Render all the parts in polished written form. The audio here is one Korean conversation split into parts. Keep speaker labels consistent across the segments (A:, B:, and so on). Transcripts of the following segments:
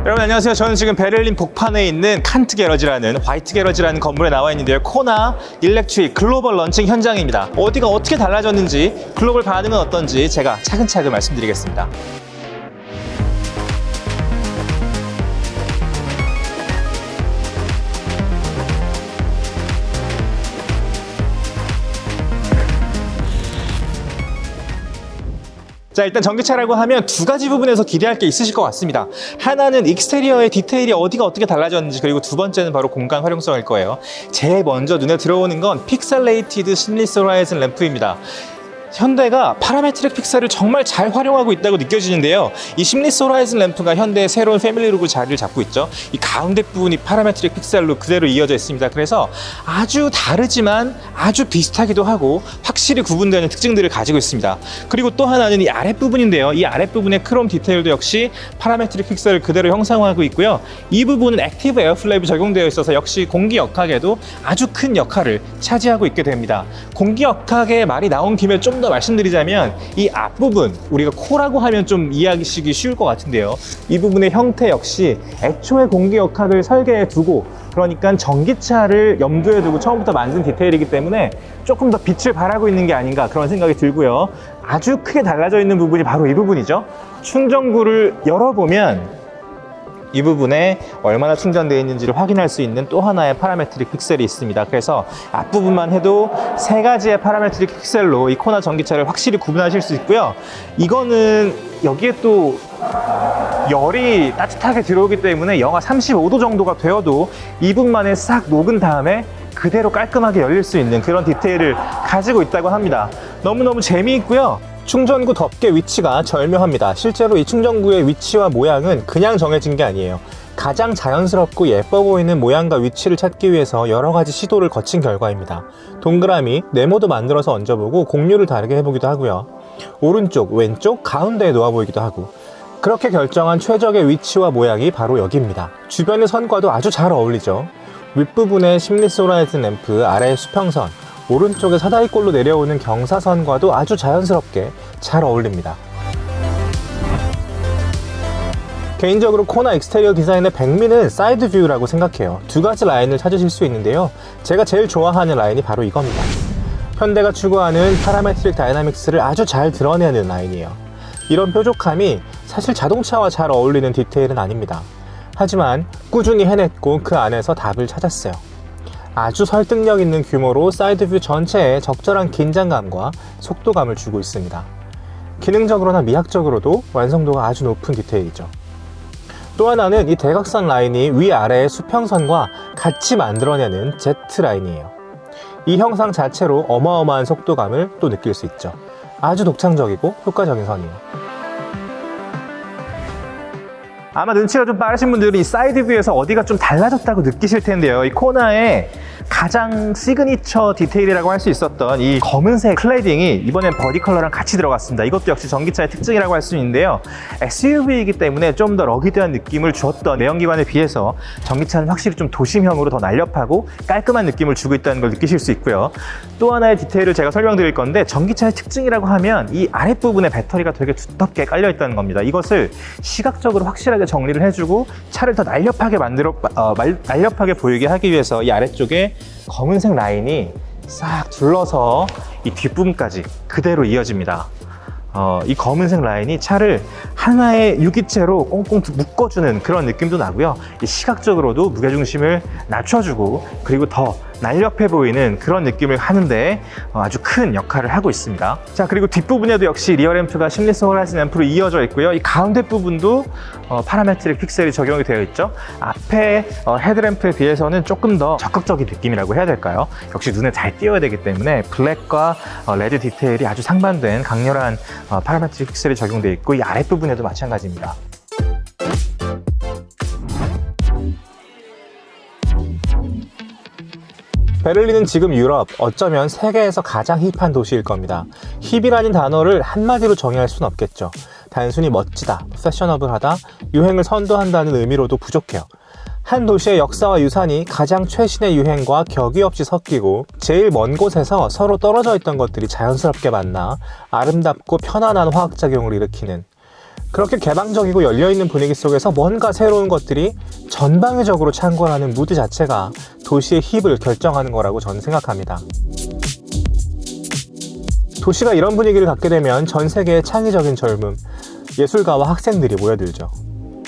A: 여러분 안녕하세요. 저는 지금 베를린 복판에 있는 칸트 게러지라는 화이트 게러지라는 건물에 나와 있는데요. 코나 일렉트릭 글로벌 런칭 현장입니다. 어디가 어떻게 달라졌는지, 글로벌 반응은 어떤지 제가 차근차근 말씀드리겠습니다. 자, 일단 전기차라고 하면 두 가지 부분에서 기대할 게 있으실 것 같습니다. 하나는 익스테리어의 디테일이 어디가 어떻게 달라졌는지, 그리고 두 번째는 바로 공간 활용성일 거예요. 제일 먼저 눈에 들어오는 건 픽셀레이티드 심리스 호라이즌 램프입니다. 현대가 파라메트릭 픽셀을 정말 잘 활용하고 있다고 느껴지는데요. 이 심리스 호라이즌 램프가 현대의 새로운 패밀리룩으로 자리를 잡고 있죠. 이 가운데 부분이 파라메트릭 픽셀로 그대로 이어져 있습니다. 그래서 아주 다르지만 아주 비슷하기도 하고 확실히 구분되는 특징들을 가지고 있습니다. 그리고 또 하나는 이 아랫부분인데요. 이 아랫부분의 크롬 디테일도 역시 파라메트릭 픽셀을 그대로 형상화하고 있고요. 이 부분은 액티브 에어플레이브 적용되어 있어서 역시 공기 역학에도 아주 큰 역할을 차지하고 있게 됩니다. 공기 역학의 말이 나온 김에 좀 더 말씀드리자면 이 앞부분, 우리가 코라고 하면 좀 이해하기 쉬울 것 같은데요. 이 부분의 형태 역시 애초에 공기 역학을 설계해 두고, 그러니까 전기차를 염두에 두고 처음부터 만든 디테일이기 때문에 조금 더 빛을 발하고 있는 게 아닌가 그런 생각이 들고요. 아주 크게 달라져 있는 부분이 바로 이 부분이죠. 충전구를 열어보면 이 부분에 얼마나 충전되어 있는지를 확인할 수 있는 또 하나의 파라메트릭 픽셀이 있습니다. 그래서 앞부분만 해도 세 가지의 파라메트릭 픽셀로 이 코나 전기차를 확실히 구분하실 수 있고요. 이거는 여기에 또 열이 따뜻하게 들어오기 때문에 영하 35도 정도가 되어도 2분 만에 싹 녹은 다음에 그대로 깔끔하게 열릴 수 있는 그런 디테일을 가지고 있다고 합니다. 너무너무 재미있고요. 충전구 덮개 위치가 절묘합니다. 실제로 이 충전구의 위치와 모양은 그냥 정해진 게 아니에요. 가장 자연스럽고 예뻐 보이는 모양과 위치를 찾기 위해서 여러 가지 시도를 거친 결과입니다. 동그라미, 네모도 만들어서 얹어보고 곡률을 다르게 해보기도 하고요. 오른쪽, 왼쪽, 가운데에 놓아 보이기도 하고, 그렇게 결정한 최적의 위치와 모양이 바로 여기입니다. 주변의 선과도 아주 잘 어울리죠. 윗부분의 심리스 호라이즌 램프, 아래의 수평선, 오른쪽에 사다리꼴로 내려오는 경사선과도 아주 자연스럽게 잘 어울립니다. 개인적으로 코나 익스테리어 디자인의 백미는 사이드 뷰라고 생각해요. 두 가지 라인을 찾으실 수 있는데요. 제가 제일 좋아하는 라인이 바로 이겁니다. 현대가 추구하는 파라메트릭 다이나믹스를 아주 잘 드러내는 라인이에요. 이런 뾰족함이 사실 자동차와 잘 어울리는 디테일은 아닙니다. 하지만 꾸준히 해냈고 그 안에서 답을 찾았어요. 아주 설득력 있는 규모로 사이드뷰 전체에 적절한 긴장감과 속도감을 주고 있습니다. 기능적으로나 미학적으로도 완성도가 아주 높은 디테일이죠. 또 하나는 이 대각선 라인이 위아래의 수평선과 같이 만들어내는 Z 라인이에요. 이 형상 자체로 어마어마한 속도감을 또 느낄 수 있죠. 아주 독창적이고 효과적인 선이에요. 아마 눈치가 좀 빠르신 분들은 이 사이드 뷰에서 어디가 좀 달라졌다고 느끼실 텐데요. 이 코나의 가장 시그니처 디테일이라고 할 수 있었던 이 검은색 클레딩이 이번엔 버디 컬러랑 같이 들어갔습니다. 이것도 역시 전기차의 특징이라고 할 수 있는데요. SUV이기 때문에 좀 더 러기드한 느낌을 주었던 내연기관에 비해서 전기차는 확실히 좀 도심형으로 더 날렵하고 깔끔한 느낌을 주고 있다는 걸 느끼실 수 있고요. 또 하나의 디테일을 제가 설명드릴 건데, 전기차의 특징이라고 하면 이 아랫부분에 배터리가 되게 두텁게 깔려 있다는 겁니다. 이것을 시각적으로 확실하게 정리를 해주고 차를 더 날렵하게 날렵하게 보이게 하기 위해서 이 아래쪽에 검은색 라인이 싹 둘러서 이 뒷부분까지 그대로 이어집니다. 이 검은색 라인이 차를 하나의 유기체로 꽁꽁 묶어주는 그런 느낌도 나고요. 이 시각적으로도 무게중심을 낮춰주고, 그리고 더 날렵해 보이는 그런 느낌을 하는데 아주 큰 역할을 하고 있습니다. 자, 그리고 뒷부분에도 역시 리어 램프가 심리스 호라이즌 램프로 이어져 있고요. 이 가운데 부분도 파라메트릭 픽셀이 적용이 되어 있죠. 앞에 헤드램프에 비해서는 조금 더 적극적인 느낌이라고 해야 될까요? 역시 눈에 잘 띄어야 되기 때문에 블랙과 레드 디테일이 아주 상반된 강렬한 파라메트릭 픽셀이 적용되어 있고, 이 아랫부분에도 마찬가지입니다. 베를린은 지금 유럽, 어쩌면 세계에서 가장 힙한 도시일 겁니다. 힙이라는 단어를 한마디로 정의할 수는 없겠죠. 단순히 멋지다, 패셔너블하다, 유행을 선도한다는 의미로도 부족해요. 한 도시의 역사와 유산이 가장 최신의 유행과 격이 없이 섞이고 제일 먼 곳에서 서로 떨어져 있던 것들이 자연스럽게 만나 아름답고 편안한 화학작용을 일으키는, 그렇게 개방적이고 열려있는 분위기 속에서 뭔가 새로운 것들이 전방위적으로 창궐하는 무드 자체가 도시의 힙을 결정하는 거라고 저는 생각합니다. 도시가 이런 분위기를 갖게 되면 전 세계의 창의적인 젊음, 예술가와 학생들이 모여들죠.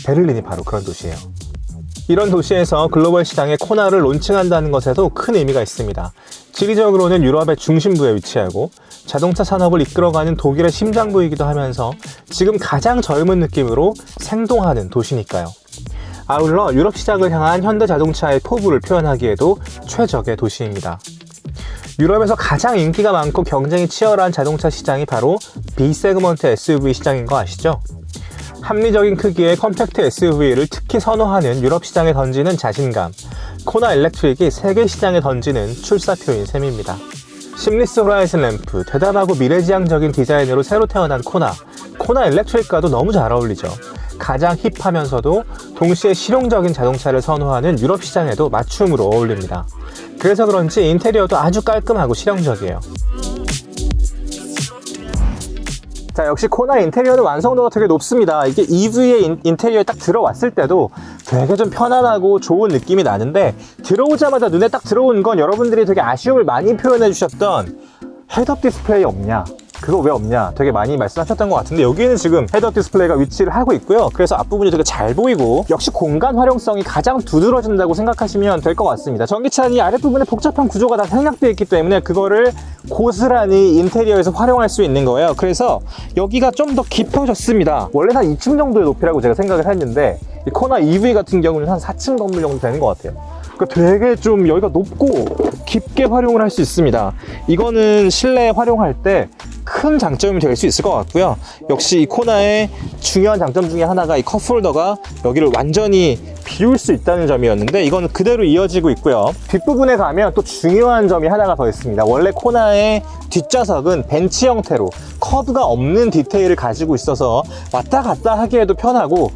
A: 베를린이 바로 그런 도시예요. 이런 도시에서 글로벌 시장에 코나를 론칭한다는 것에도 큰 의미가 있습니다. 지리적으로는 유럽의 중심부에 위치하고 자동차 산업을 이끌어가는 독일의 심장부이기도 하면서 지금 가장 젊은 느낌으로 생동하는 도시니까요. 아울러 유럽 시장을 향한 현대자동차의 포부를 표현하기에도 최적의 도시입니다. 유럽에서 가장 인기가 많고 경쟁이 치열한 자동차 시장이 바로 B세그먼트 SUV 시장인 거 아시죠? 합리적인 크기의 컴팩트 SUV를 특히 선호하는 유럽 시장에 던지는 자신감, 코나 일렉트릭이 세계 시장에 던지는 출사표인 셈입니다. 심리스 호라이즌 램프, 대담하고 미래지향적인 디자인으로 새로 태어난 코나 일렉트릭과도 너무 잘 어울리죠. 가장 힙하면서도 동시에 실용적인 자동차를 선호하는 유럽 시장에도 맞춤으로 어울립니다. 그래서 그런지 인테리어도 아주 깔끔하고 실용적이에요. 자, 역시 코나 인테리어는 완성도가 되게 높습니다. 이게 EV의 인테리어에 딱 들어왔을 때도 되게 좀 편안하고 좋은 느낌이 나는데, 들어오자마자 눈에 딱 들어온 건 여러분들이 되게 아쉬움을 많이 표현해 주셨던 헤드업 디스플레이 없냐, 그거 왜 없냐 되게 많이 말씀하셨던 것 같은데, 여기에는 지금 헤드업 디스플레이가 위치를 하고 있고요. 그래서 앞부분이 되게 잘 보이고, 역시 공간 활용성이 가장 두드러진다고 생각하시면 될 것 같습니다. 전기차는 이 아랫부분에 복잡한 구조가 다 생략되어 있기 때문에 그거를 고스란히 인테리어에서 활용할 수 있는 거예요. 그래서 여기가 좀 더 깊어졌습니다. 원래 한 2층 정도의 높이라고 제가 생각을 했는데, 이 코나 EV 같은 경우는 한 4층 건물 정도 되는 것 같아요. 그러니까 되게 좀 여기가 높고 깊게 활용을 할 수 있습니다. 이거는 실내에 활용할 때 큰 장점이 될 수 있을 것 같고요. 역시 이 코나의 중요한 장점 중에 하나가 이 컵홀더가 여기를 완전히 비울 수 있다는 점이었는데, 이거는 그대로 이어지고 있고요. 뒷부분에 가면 또 중요한 점이 하나가 더 있습니다. 원래 코나의 뒷좌석은 벤치 형태로 커브가 없는 디테일을 가지고 있어서 왔다 갔다 하기에도 편하고,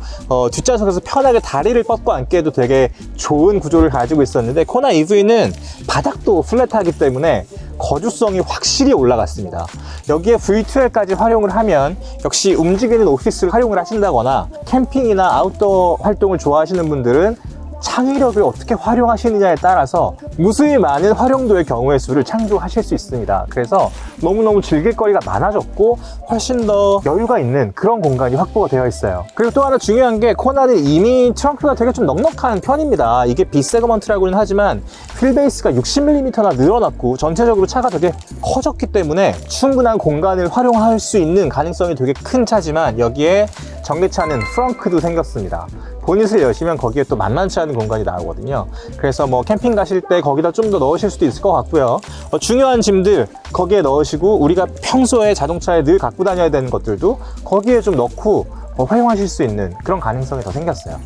A: 뒷좌석에서 편하게 다리를 뻗고 앉기에도 되게 좋은 구조를 가지고 있었는데, 코나 EV는 바닥도 플랫하기 때문에 거주성이 확실히 올라갔습니다. 여기에 V2L까지 활용을 하면 역시 움직이는 오피스를 활용을 하신다거나 캠핑이나 아웃도어 활동을 좋아하시는 분들은 창의력을 어떻게 활용하시느냐에 따라서 무수히 많은 활용도의 경우의 수를 창조하실 수 있습니다. 그래서 너무너무 즐길 거리가 많아졌고 훨씬 더 여유가 있는 그런 공간이 확보가 되어 있어요. 그리고 또 하나 중요한 게, 코나는 이미 트렁크가 되게 좀 넉넉한 편입니다. 이게 B세그먼트라고는 하지만 휠베이스가 60mm나 늘어났고 전체적으로 차가 되게 커졌기 때문에 충분한 공간을 활용할 수 있는 가능성이 되게 큰 차지만, 여기에 전기차는 트렁크도 생겼습니다. 보닛을 여시면 거기에 또 만만치 않은 공간이 나오거든요. 그래서 뭐 캠핑 가실 때 거기다 좀 더 넣으실 수도 있을 것 같고요. 중요한 짐들 거기에 넣으시고, 우리가 평소에 자동차에 늘 갖고 다녀야 되는 것들도 거기에 좀 넣고 활용하실 수 있는 그런 가능성이 더 생겼어요.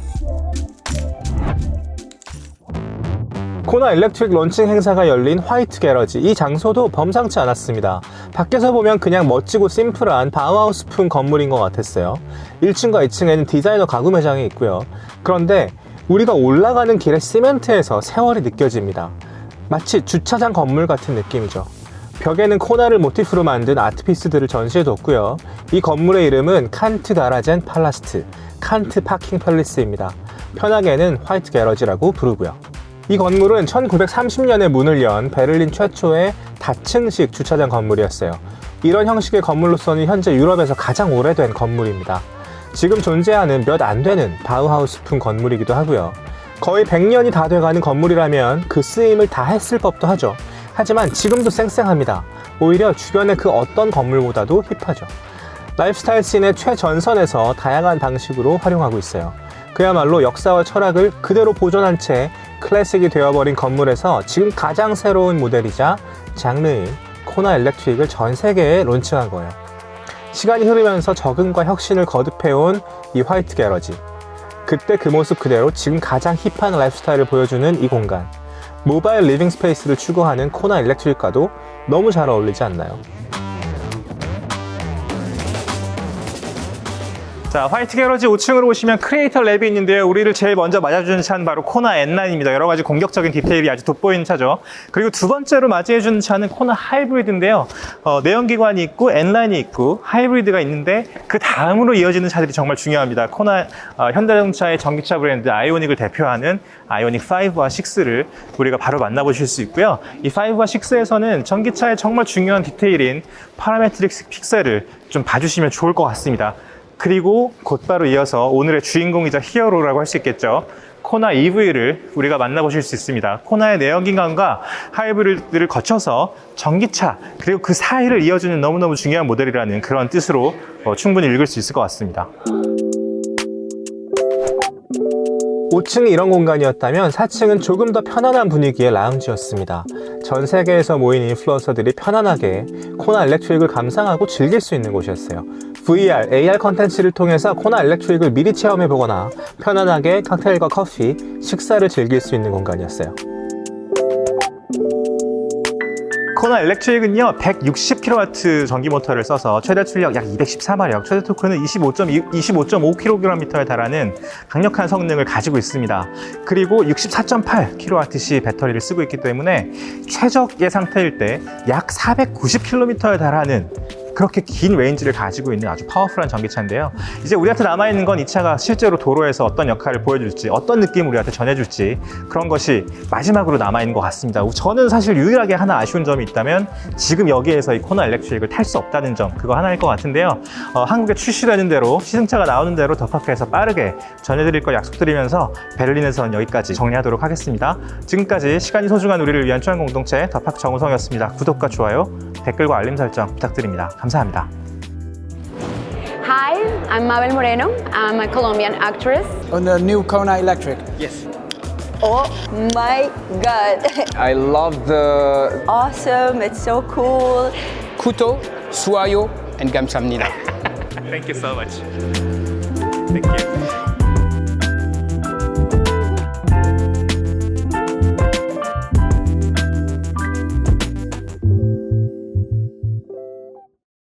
A: 코나 일렉트릭 론칭 행사가 열린 화이트 게러지, 이 장소도 범상치 않았습니다. 밖에서 보면 그냥 멋지고 심플한 바우하우스풍 건물인 것 같았어요. 1층과 2층에는 디자이너 가구 매장이 있고요. 그런데 우리가 올라가는 길에 시멘트에서 세월이 느껴집니다. 마치 주차장 건물 같은 느낌이죠. 벽에는 코나를 모티프로 만든 아트피스들을 전시해뒀고요. 이 건물의 이름은 칸트 가라젠 팔라스트, 칸트 파킹 팰리스입니다. 편하게는 화이트 게러지라고 부르고요. 이 건물은 1930년에 문을 연 베를린 최초의 다층식 주차장 건물이었어요. 이런 형식의 건물로서는 현재 유럽에서 가장 오래된 건물입니다. 지금 존재하는 몇 안 되는 바우하우스풍 건물이기도 하고요. 거의 100년이 다 돼가는 건물이라면 그 쓰임을 다 했을 법도 하죠. 하지만 지금도 쌩쌩합니다. 오히려 주변의 그 어떤 건물보다도 힙하죠. 라이프스타일 씬의 최전선에서 다양한 방식으로 활용하고 있어요. 그야말로 역사와 철학을 그대로 보존한 채 클래식이 되어버린 건물에서 지금 가장 새로운 모델이자 장르인 코나 일렉트릭을 전 세계에 론칭한 거예요. 시간이 흐르면서 적응과 혁신을 거듭해온 이 화이트 게러지, 그때 그 모습 그대로 지금 가장 힙한 라이프스타일을 보여주는 이 공간, 모바일 리빙 스페이스를 추구하는 코나 일렉트릭과도 너무 잘 어울리지 않나요? 자, 화이트 게러지 5층으로 오시면 크리에이터 랩이 있는데요. 우리를 제일 먼저 맞아주는 차는 바로 코나 N9입니다. 여러 가지 공격적인 디테일이 아주 돋보이는 차죠. 그리고 두 번째로 맞이해주는 차는 코나 하이브리드인데요. 내연기관이 있고 N9이 있고 하이브리드가 있는데 그 다음으로 이어지는 차들이 정말 중요합니다. 코나 현대자동차의 전기차 브랜드 아이오닉을 대표하는 아이오닉 5와 6를 우리가 바로 만나보실 수 있고요. 이 5와 6에서는 전기차의 정말 중요한 디테일인 파라메트릭 픽셀을 좀 봐주시면 좋을 것 같습니다. 그리고 곧바로 이어서 오늘의 주인공이자 히어로라고 할 수 있겠죠. 코나 EV를 우리가 만나보실 수 있습니다. 코나의 내연기관과 하이브리드를 거쳐서 전기차 그리고 그 사이를 이어주는 너무너무 중요한 모델이라는 그런 뜻으로 충분히 읽을 수 있을 것 같습니다. 5층이 이런 공간이었다면 4층은 조금 더 편안한 분위기의 라운지였습니다. 전 세계에서 모인 인플루언서들이 편안하게 코나 일렉트릭을 감상하고 즐길 수 있는 곳이었어요. VR, AR 컨텐츠를 통해서 코나 일렉트릭을 미리 체험해보거나 편안하게 칵테일과 커피, 식사를 즐길 수 있는 공간이었어요. 코나 일렉트릭은요 160kW 전기 모터를 써서 최대 출력 약 214마력, 최대 토크는 25.5kg에 달하는 강력한 성능을 가지고 있습니다. 그리고 64.8kWh 배터리를 쓰고 있기 때문에 최적의 상태일 때 약 490km에 달하는 그렇게 긴 레인지를 가지고 있는 아주 파워풀한 전기차인데요. 이제 우리한테 남아있는 건 이 차가 실제로 도로에서 어떤 역할을 보여줄지, 어떤 느낌을 우리한테 전해줄지 그런 것이 마지막으로 남아있는 것 같습니다. 저는 사실 유일하게 하나 아쉬운 점이 있다면 지금 여기에서 이 코나 일렉트릭을 탈 수 없다는 점, 그거 하나일 것 같은데요. 한국에 출시되는 대로, 시승차가 나오는 대로 더파크에서 빠르게 전해드릴 걸 약속드리면서 베를린에서는 여기까지 정리하도록 하겠습니다. 지금까지 시간이 소중한 우리를 위한 초연 공동체 더파크 정우성이었습니다. 구독과 좋아요, 댓글과 알림 설정 부탁드립니다. 감사합니다.
B: Hi, I'm Mabel Moreno. I'm a Colombian actress.
C: On the new Kona Electric.
D: Yes.
E: Oh my god.
D: I love the
E: Awesome, it's so cool.
D: Kuto, Suayo, and Gamsamnida.
A: Thank you so much. Thank you.